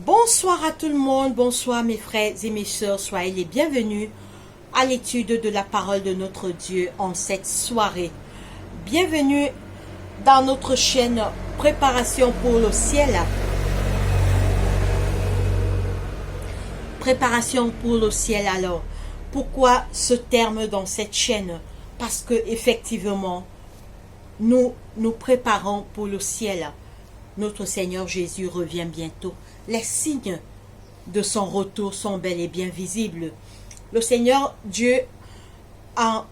Bonsoir à tout le monde, bonsoir mes frères et mes sœurs, soyez les bienvenus à l'étude de la parole de notre Dieu en cette soirée. Bienvenue dans notre chaîne Préparation pour le ciel. Préparation pour le ciel alors. Pourquoi ce terme dans cette chaîne? Parce que effectivement, nous nous préparons pour le ciel. Notre Seigneur Jésus revient bientôt. Les signes de son retour sont bel et bien visibles. Le Seigneur Dieu, quand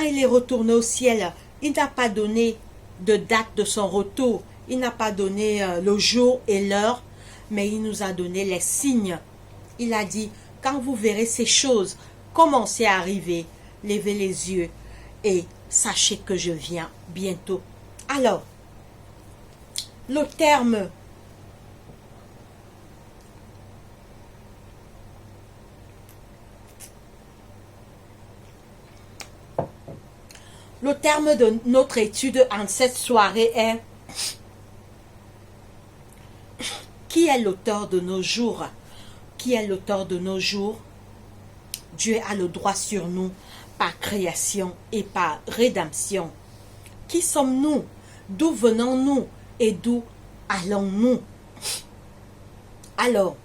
il est retourné au ciel, il n'a pas donné de date de son retour. Il n'a pas donné le jour et l'heure, mais il nous a donné les signes. Il a dit, quand vous verrez ces choses commencer à arriver, levez les yeux et sachez que je viens bientôt. Alors, le terme de notre étude en cette soirée est qui est l'auteur de nos jours? Qui est l'auteur de nos jours? Dieu a le droit sur nous par création et par rédemption. Qui sommes-nous? D'où venons-nous et d'où allons-nous? Alors,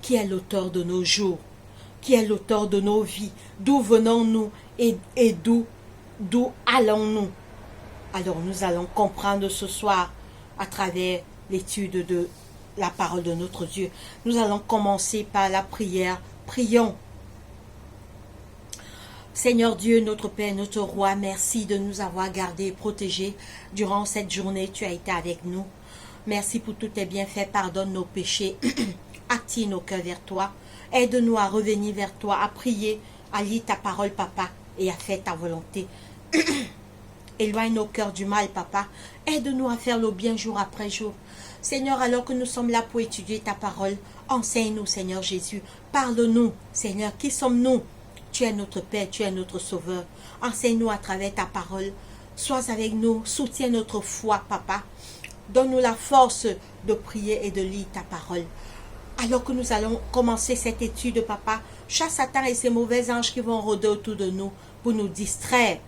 qui est l'auteur de nos jours? Qui est l'auteur de nos vies? D'où venons-nous et d'où allons-nous? Alors, nous allons comprendre ce soir à travers l'étude de la parole de notre Dieu. Nous allons commencer par la prière. Prions. Seigneur Dieu, notre Père, notre Roi, merci de nous avoir gardés et protégés durant cette journée. Tu as été avec nous. Merci pour tous tes bienfaits. Pardonne nos péchés. Attire nos cœurs vers toi. Aide-nous à revenir vers toi, à prier, à lire ta parole, Papa, et à faire ta volonté. Éloigne nos cœurs du mal, Papa. Aide-nous à faire le bien jour après jour. Seigneur, alors que nous sommes là pour étudier ta parole, enseigne-nous, Seigneur Jésus. Parle-nous, Seigneur. Qui sommes-nous? Tu es notre Père, tu es notre Sauveur. Enseigne-nous à travers ta parole. Sois avec nous, soutiens notre foi, Papa. Donne-nous la force de prier et de lire ta parole. Alors que nous allons commencer cette étude, Papa, chasse Satan et ses mauvais anges qui vont rôder autour de nous pour nous distraire.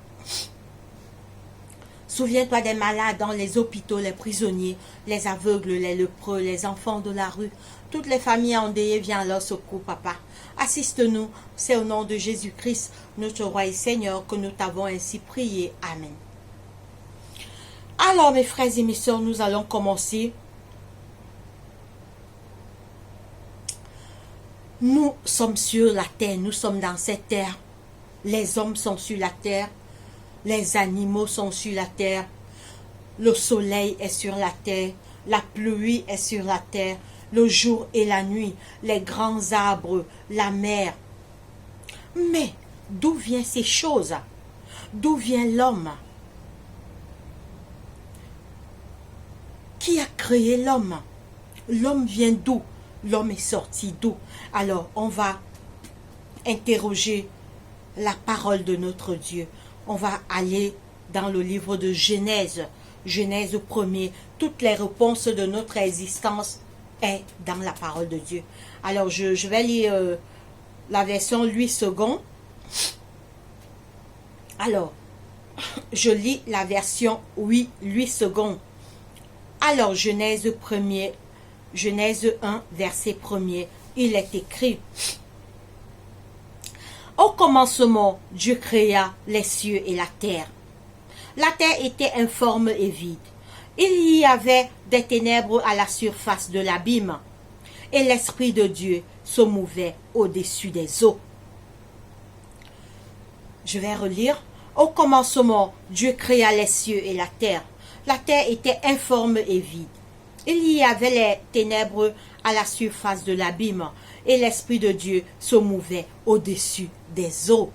Souviens-toi des malades dans les hôpitaux, les prisonniers, les aveugles, les lépreux, les enfants de la rue. Toutes les familles endeuillées, viens à leur secours, Papa. Assiste-nous, c'est au nom de Jésus-Christ, notre Roi et Seigneur, que nous t'avons ainsi prié. Amen. Alors, mes frères et mes sœurs, nous allons commencer. Nous sommes sur la terre, nous sommes dans cette terre. Les hommes sont sur la terre, les animaux sont sur la terre, le soleil est sur la terre, la pluie est sur la terre, le jour et la nuit, les grands arbres, la mer. Mais d'où viennent ces choses? D'où vient l'homme? Qui a créé l'homme? L'homme vient d'où? L'homme est sorti d'où? Alors, on va interroger la parole de notre Dieu. On va aller dans le livre de Genèse. Genèse 1er. Toutes les réponses de notre existence est dans la parole de Dieu. Alors, je vais lire la version Louis II. Alors, je lis la version Louis II. Alors, Genèse 1er. Genèse 1, verset 1er, il est écrit: au commencement, Dieu créa les cieux et la terre. La terre était informe et vide. Il y avait des ténèbres à la surface de l'abîme, et l'Esprit de Dieu se mouvait au-dessus des eaux. Je vais relire. Au commencement, Dieu créa les cieux et la terre. La terre était informe et vide. Il y avait les ténèbres à la surface de l'abîme, et l'Esprit de Dieu se mouvait au-dessus des eaux.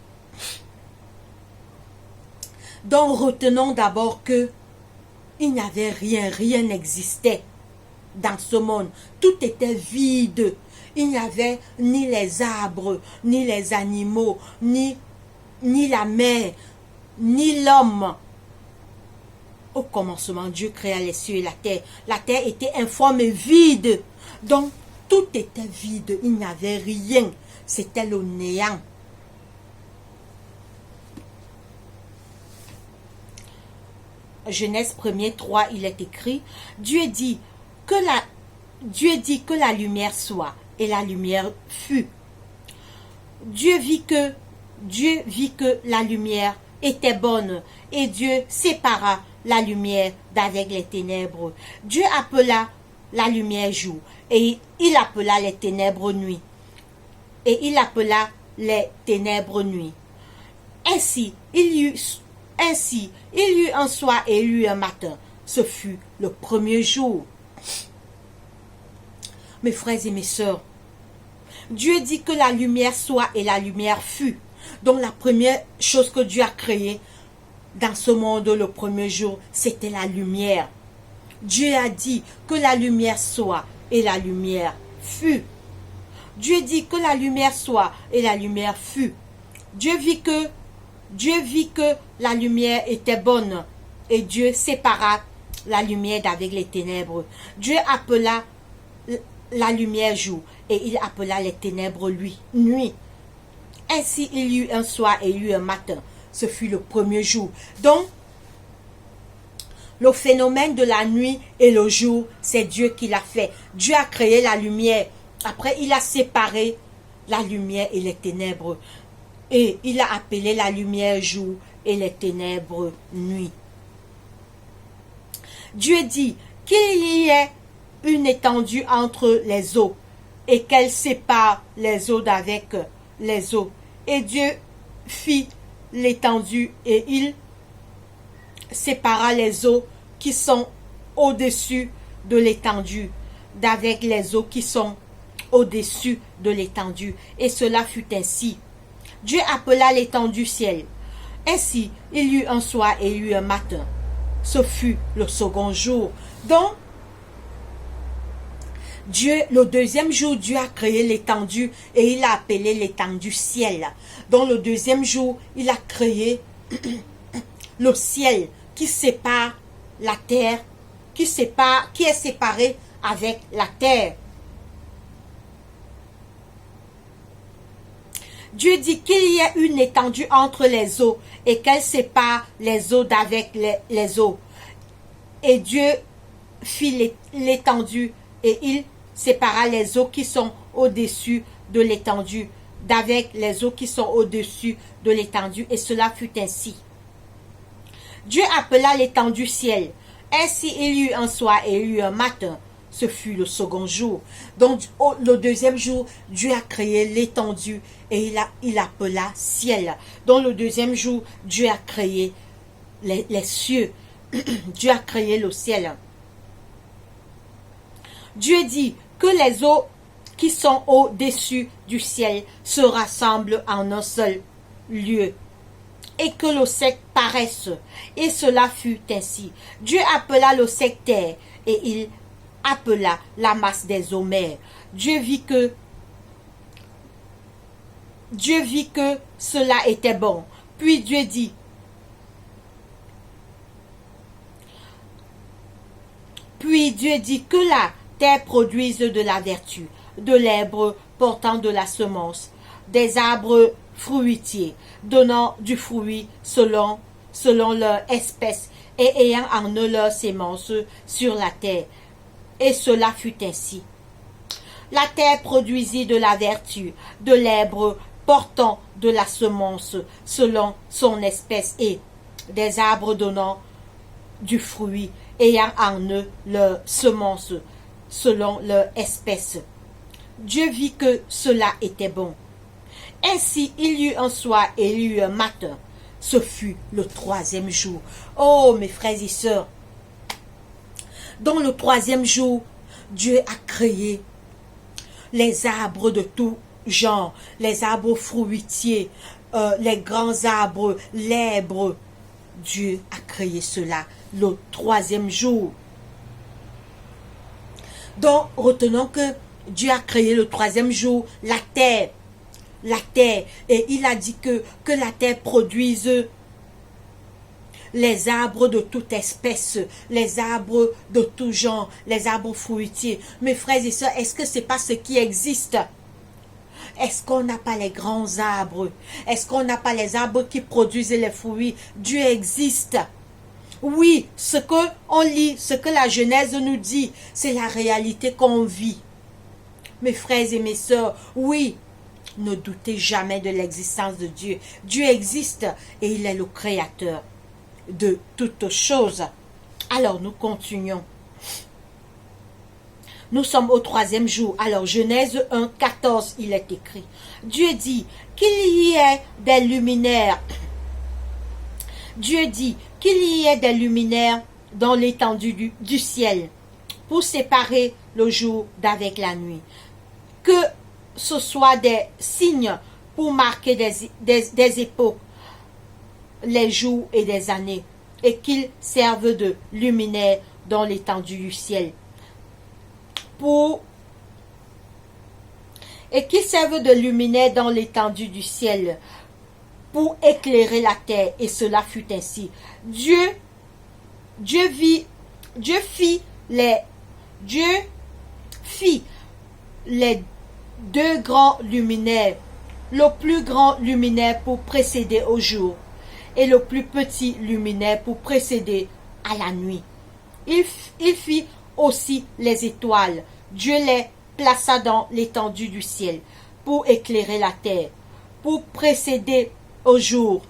Donc retenons d'abord que il n'y avait rien n'existait dans ce monde. Tout était vide. Il n'y avait ni les arbres, ni les animaux, ni la mer, ni l'homme. Au commencement, Dieu créa les cieux et la terre. La terre était informe et vide. Donc, Tout était vide, il n'y avait rien. C'était le néant. Genèse 1er 3, il est écrit, Dieu dit que la lumière soit, et la lumière fut. Dieu vit que la lumière était bonne, et Dieu sépara la lumière d'avec les ténèbres. Dieu appela la lumière jour, et il appela les ténèbres nuit. Et il appela les ténèbres nuit. Ainsi, il y eut un soir et il y eut un matin. Ce fut le premier jour. Mes frères et mes sœurs, Dieu dit que la lumière soit et la lumière fut. Donc la première chose que Dieu a créée dans ce monde le premier jour, c'était la lumière. Dieu a dit que la lumière soit et la lumière fut. Dieu dit que la lumière soit et la lumière fut. Dieu vit que la lumière était bonne et Dieu sépara la lumière d'avec les ténèbres. Dieu appela la lumière jour et il appela les ténèbres nuit. Ainsi il y eut un soir et il y eut un matin. Ce fut le premier jour. Donc, le phénomène de la nuit et le jour, c'est Dieu qui l'a fait. Dieu a créé la lumière. Après, il a séparé la lumière et les ténèbres. Et il a appelé la lumière jour et les ténèbres nuit. Dieu dit qu'il y ait une étendue entre les eaux et qu'elle sépare les eaux d'avec les eaux. Et Dieu fit l'étendue et il sépara les eaux qui sont au-dessus de l'étendue d'avec les eaux qui sont au-dessus de l'étendue. Et cela fut ainsi. Dieu appela l'étendue ciel. Ainsi, il y eut un soir et il y eut un matin. Ce fut le second jour. Donc, le deuxième jour, Dieu a créé l'étendue et il a appelé l'étendue ciel. Donc, le deuxième jour, il a créé le ciel qui sépare la terre, qui est séparé avec la terre. Dieu dit qu'il y ait une étendue entre les eaux et qu'elle sépare les eaux d'avec les eaux. Et Dieu fit l'étendue et il sépara les eaux qui sont au-dessus de l'étendue d'avec les eaux qui sont au-dessus de l'étendue. Et cela fut ainsi. Dieu appela l'étendue ciel. Ainsi il y eut un soir et il y eut un matin. Ce fut le second jour. Donc, le deuxième jour, Dieu a créé l'étendue et il appela ciel. Donc, le deuxième jour, Dieu a créé les cieux. Dieu a créé le ciel. Dieu dit que les eaux qui sont au-dessus du ciel se rassemblent en un seul lieu et que le sec paraisse. Et cela fut ainsi. Dieu appela le sec terre et il appela la masse des eaux mers. Dieu vit que cela était bon. Puis Dieu dit que la terre produise de la vertu, de l'herbe portant de la semence, des arbres fruitiers, donnant du fruit selon leur espèce et ayant en eux leur sémence sur la terre. Et cela fut ainsi. La terre produisit de la vertu, de l'herbe portant de la semence selon son espèce et des arbres donnant du fruit, ayant en eux leur semence selon leur espèce. Dieu vit que cela était bon. Ainsi il y eut un soir et il y eut un matin. Ce fut le troisième jour. Oh mes frères et sœurs, dans le troisième jour, Dieu a créé les arbres de tout genre, les arbres fruitiers, les grands arbres, l'herbe. Dieu a créé cela le troisième jour. Donc, retenons que Dieu a créé le troisième jour la terre, et il a dit que la terre produise les arbres de toute espèce, les arbres de tout genre, les arbres fruitiers. Mes frères et sœurs, est-ce que c'est pas ce qui existe? Est-ce qu'on n'a pas les grands arbres? Est-ce qu'on n'a pas les arbres qui produisent les fruits? Dieu existe. Oui, ce que on lit, ce que la Genèse nous dit, c'est la réalité qu'on vit. Mes frères et mes sœurs, oui, ne doutez jamais de l'existence de Dieu. Dieu existe et il est le créateur de toutes choses. Alors nous continuons. Nous sommes au 3e jour. Alors Genèse 1, 14, il est écrit. Dieu dit qu'il y ait des luminaires. Dieu dit qu'il y ait des luminaires dans l'étendue du ciel pour séparer le jour d'avec la nuit. Que ce soit des signes pour marquer des époques, les jours et des années, et qu'ils servent de luminaires dans l'étendue du ciel. Et qu'ils servent de luminaires dans l'étendue du ciel pour éclairer la terre, et cela fut ainsi. Dieu fit les deux grands luminaires, le plus grand luminaire pour précéder au jour, et le plus petit luminaire pour précéder à la nuit. Il fit aussi les étoiles. Dieu les plaça dans l'étendue du ciel pour éclairer la terre, pour précéder au jour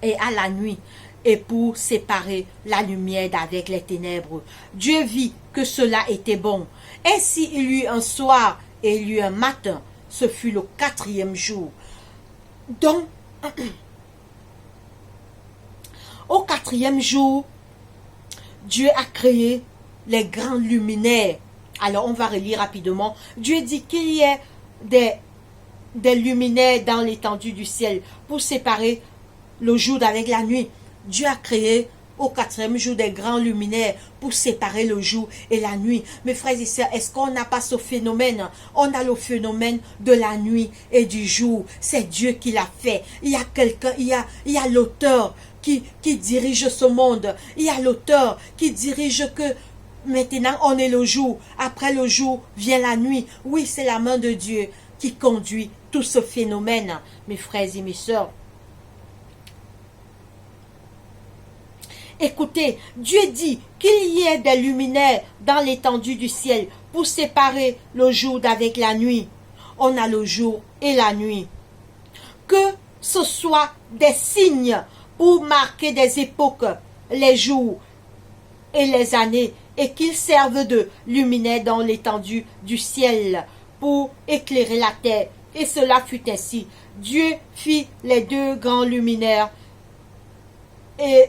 et à la nuit, et pour séparer la lumière d'avec les ténèbres. Dieu vit que cela était bon. Ainsi il y eut un soir et il y eut un matin. Ce fut le 4e jour. Donc, au 4e jour, Dieu a créé les grands luminaires. Alors, on va relire rapidement. Dieu dit qu'il y ait des luminaires dans l'étendue du ciel pour séparer le jour d'avec la nuit. Dieu a créé au 4e jour des grands luminaires pour séparer le jour et la nuit. Mes frères et sœurs, est-ce qu'on n'a pas ce phénomène? On a le phénomène de la nuit et du jour. C'est Dieu qui l'a fait. Il y a quelqu'un, il y a l'auteur qui dirige ce monde. Il y a l'auteur qui dirige que maintenant on est le jour. Après le jour vient la nuit. Oui, c'est la main de Dieu qui conduit tout ce phénomène, mes frères et mes sœurs. Écoutez, Dieu dit qu'il y ait des luminaires dans l'étendue du ciel pour séparer le jour d'avec la nuit. On a le jour et la nuit. Que ce soit des signes pour marquer des époques, les jours et les années, et qu'ils servent de luminaires dans l'étendue du ciel pour éclairer la terre. Et cela fut ainsi. Dieu fit les deux grands luminaires et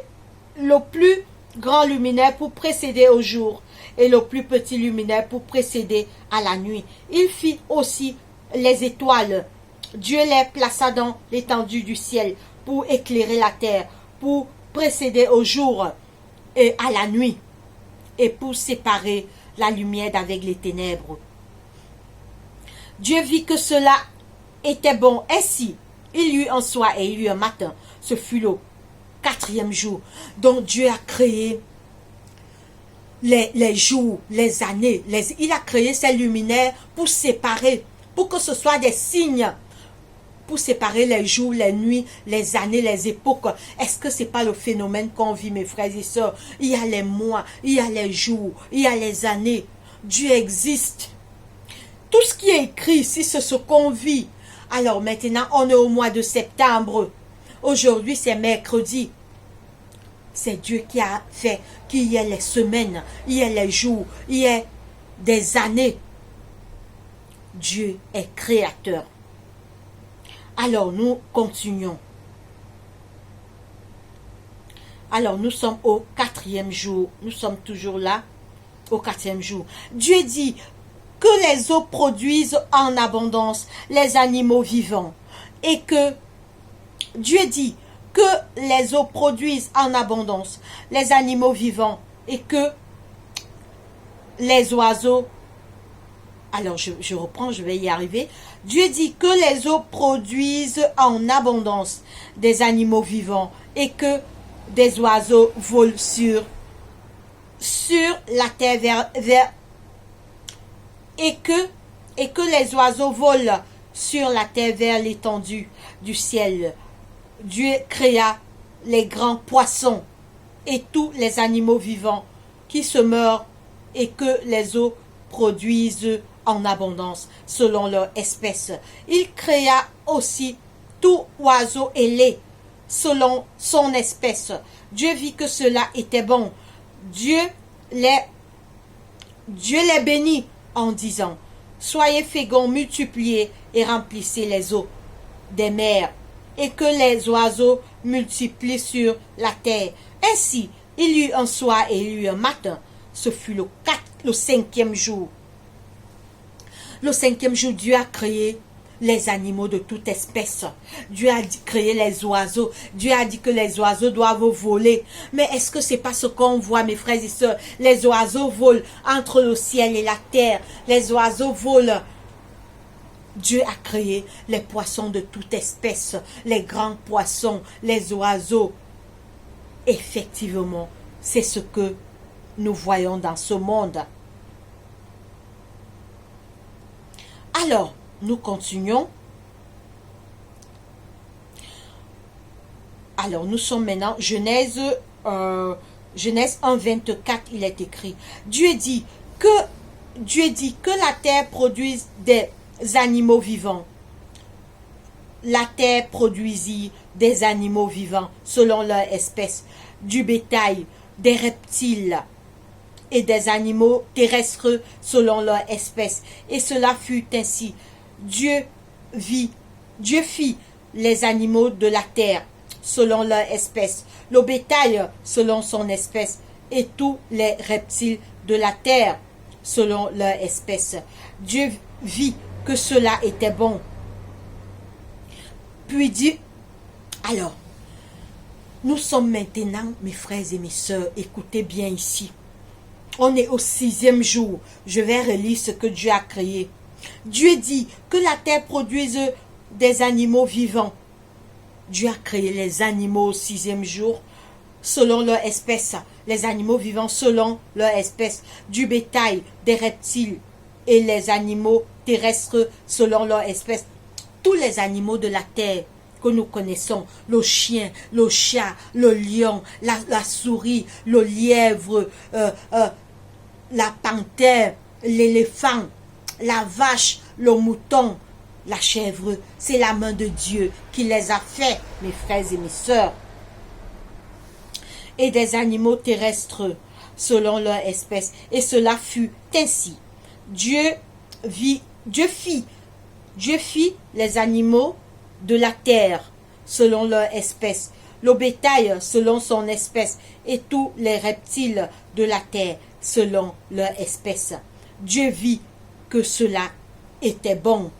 le plus grand luminaire pour précéder au jour et le plus petit luminaire pour précéder à la nuit. Il fit aussi les étoiles. Dieu les plaça dans l'étendue du ciel pour éclairer la terre, pour précéder au jour et à la nuit, et pour séparer la lumière d'avec les ténèbres. Dieu vit que cela était bon. Ainsi, il y eut un soir et il y eut un matin. Ce fut le 4e jour. Donc Dieu a créé les jours, les années. Il a créé ces luminaires pour séparer, pour que ce soit des signes, pour séparer les jours, les nuits, les années, les époques. Est-ce que ce n'est pas le phénomène qu'on vit, mes frères et sœurs? Il y a les mois, il y a les jours, il y a les années. Dieu existe. Tout ce qui est écrit ici, c'est ce qu'on vit. Alors maintenant, on est au mois de septembre. Aujourd'hui, c'est mercredi. C'est Dieu qui a fait qu'il y ait les semaines, il y ait les jours, il y ait des années. Dieu est créateur. Alors, nous continuons. Alors, nous sommes au 4e jour. Nous sommes toujours là, au 4e jour. Dieu dit que les eaux produisent en abondance les animaux vivants. Et que Dieu dit que les eaux produisent en abondance les animaux vivants. Et que les oiseaux... Alors, je reprends, je vais y arriver. Dieu dit que les eaux produisent en abondance des animaux vivants et que des oiseaux volent sur la terre et que les oiseaux volent sur la terre vers l'étendue du ciel. Dieu créa les grands poissons et tous les animaux vivants qui se meurent et que les eaux produisent en abondance selon leur espèce. Il créa aussi tout oiseau ailé selon son espèce. Dieu vit que cela était bon. Dieu les bénit en disant, soyez féconds, multipliez et remplissez les eaux des mers, et que les oiseaux multiplient sur la terre. Ainsi, il y eut un soir et il y eut un matin. Ce fut le cinquième jour. Le cinquième jour, Dieu a créé les animaux de toute espèce. Dieu a créé les oiseaux. Dieu a dit que les oiseaux doivent voler. Mais est-ce que c'est pas ce qu'on voit, mes frères et sœurs? Les oiseaux volent entre le ciel et la terre. Les oiseaux volent. Dieu a créé les poissons de toute espèce, les grands poissons, les oiseaux. Effectivement, c'est ce que nous voyons dans ce monde. Alors, nous continuons. Alors, nous sommes maintenant, Genèse 1, 24, il est écrit. Dieu dit que la terre produise des animaux vivants. La terre produisit des animaux vivants selon leur espèce, du bétail, des reptiles et des animaux terrestres selon leur espèce. Et cela fut ainsi. Dieu fit les animaux de la terre selon leur espèce, le bétail selon son espèce, et tous les reptiles de la terre selon leur espèce. Dieu vit que cela était bon. Puis Dieu... Alors, nous sommes maintenant, mes frères et mes sœurs, écoutez bien ici. On est au 6e jour. Je vais relire ce que Dieu a créé. Dieu dit que la terre produise des animaux vivants. Dieu a créé les animaux au 6e jour selon leur espèce. Les animaux vivants selon leur espèce. Du bétail, des reptiles et les animaux terrestres selon leur espèce. Tous les animaux de la terre que nous connaissons, le chien, le chat, le lion, la souris, le lièvre, la panthère, l'éléphant, la vache, le mouton, la chèvre, c'est la main de Dieu qui les a faits, mes frères et mes sœurs. Et des animaux terrestres selon leur espèce. Et cela fut ainsi. Dieu fit les animaux de la terre selon leur espèce, le bétail selon son espèce et tous les reptiles de la terre selon leur espèce. Dieu vit que cela était bon.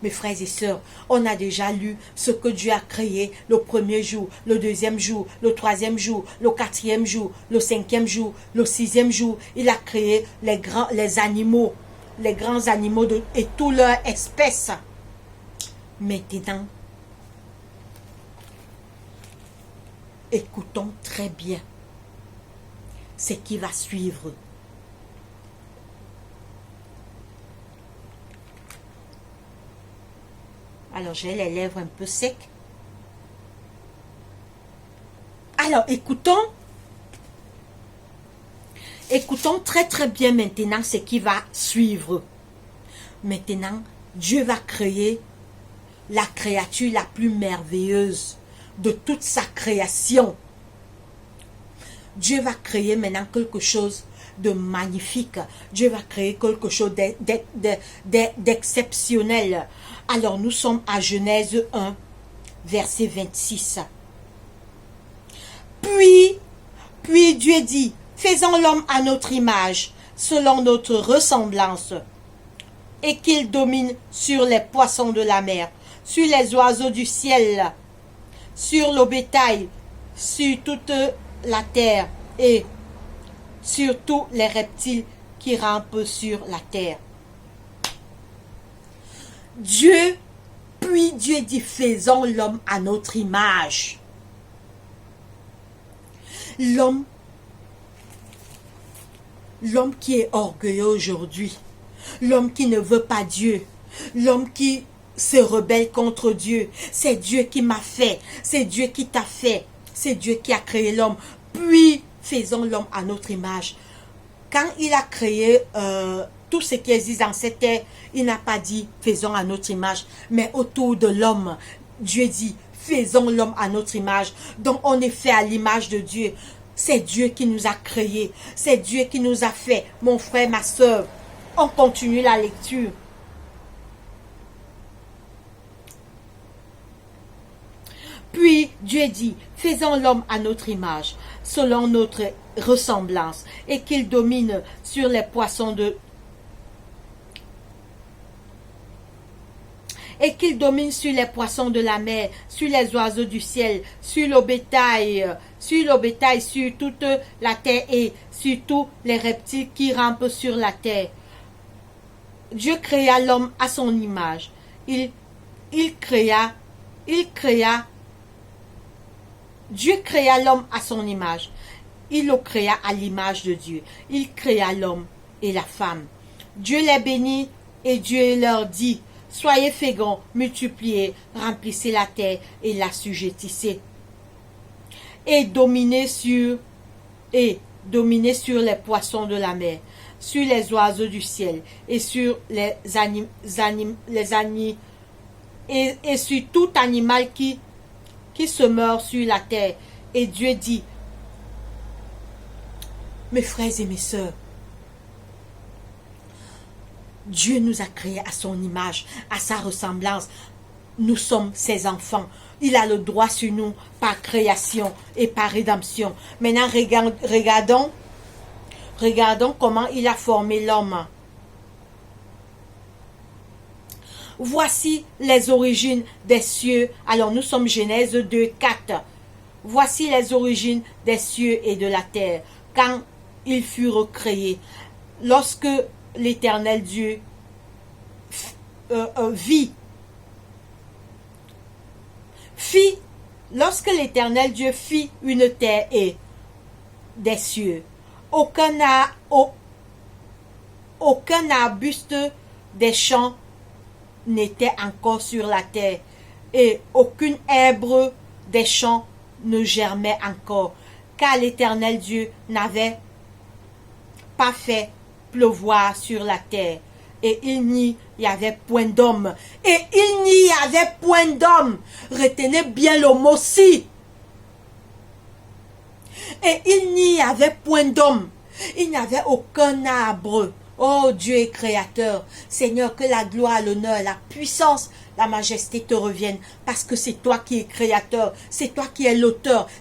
Mes frères et sœurs, on a déjà lu ce que Dieu a créé le premier jour, le deuxième jour, le troisième jour, le quatrième jour, le cinquième jour, le sixième jour. Il a créé les grands animaux et toute leur espèce. Maintenant, écoutons très bien ce qui va suivre. Alors, j'ai les lèvres un peu secs. Alors, écoutons très très bien maintenant ce qui va suivre. Maintenant, Dieu va créer la créature la plus merveilleuse de toute sa création. Dieu va créer maintenant quelque chose de magnifique. Dieu va créer quelque chose d'exceptionnel. Alors nous sommes à Genèse 1, verset 26. Puis Dieu dit, faisons l'homme à notre image, selon notre ressemblance, et qu'il domine sur les poissons de la mer, sur les oiseaux du ciel, sur le bétail, sur toute la terre et sur tous les reptiles qui rampent sur la terre. Puis Dieu dit, faisons l'homme à notre image. L'homme qui est orgueilleux aujourd'hui, l'homme qui ne veut pas Dieu, l'homme qui se rebelle contre Dieu, c'est Dieu qui m'a fait, c'est Dieu qui t'a fait, c'est Dieu qui a créé l'homme. Puis faisons l'homme à notre image. Quand il a créé tout ce qui existe dans cette terre, il n'a pas dit faisons à notre image, mais autour de l'homme, Dieu dit faisons l'homme à notre image. Donc on est fait à l'image de Dieu. C'est Dieu qui nous a créés, c'est Dieu qui nous a fait. Mon frère, ma soeur, on continue la lecture. Puis Dieu dit, faisons l'homme à notre image, selon notre ressemblance, et qu'il domine sur les poissons de... Et qu'il domine sur les poissons de la mer, sur les oiseaux du ciel, sur le bétail, sur toute la terre et sur tous les reptiles qui rampent sur la terre. Dieu créa l'homme à son image. Dieu créa l'homme à son image. Il le créa à l'image de Dieu. Il créa l'homme et la femme. Dieu les bénit et Dieu leur dit, soyez féconds, multipliez, remplissez la terre et l'assujettissez. Et dominez sur les poissons de la mer, sur les oiseaux du ciel et sur et sur tout animal qui se meurt sur la terre. Et Dieu dit, mes frères et mes sœurs, Dieu nous a créés à son image, à sa ressemblance. Nous sommes ses enfants. Il a le droit sur nous par création et par rédemption. Maintenant, regardons comment il a formé l'homme. Voici les origines des cieux. Alors, nous sommes Genèse 2, 4. Voici les origines des cieux et de la terre, quand ils furent créés. Lorsque l'Éternel Dieu lorsque l'Éternel Dieu fit une terre et des cieux, aucun arbuste des champs n'était encore sur la terre, et aucune herbe des champs ne germait encore, car l'Éternel Dieu n'avait pas fait pleuvoir sur la terre, et il n'y avait point d'homme. Et il n'y avait point d'homme. Retenez bien le mot-ci. Et il n'y avait point d'homme. Il n'y avait aucun arbre. Oh, Dieu est créateur. Seigneur, que la gloire, l'honneur, la puissance, la majesté te reviennent, parce que c'est toi qui es créateur, c'est toi qui es l'auteur,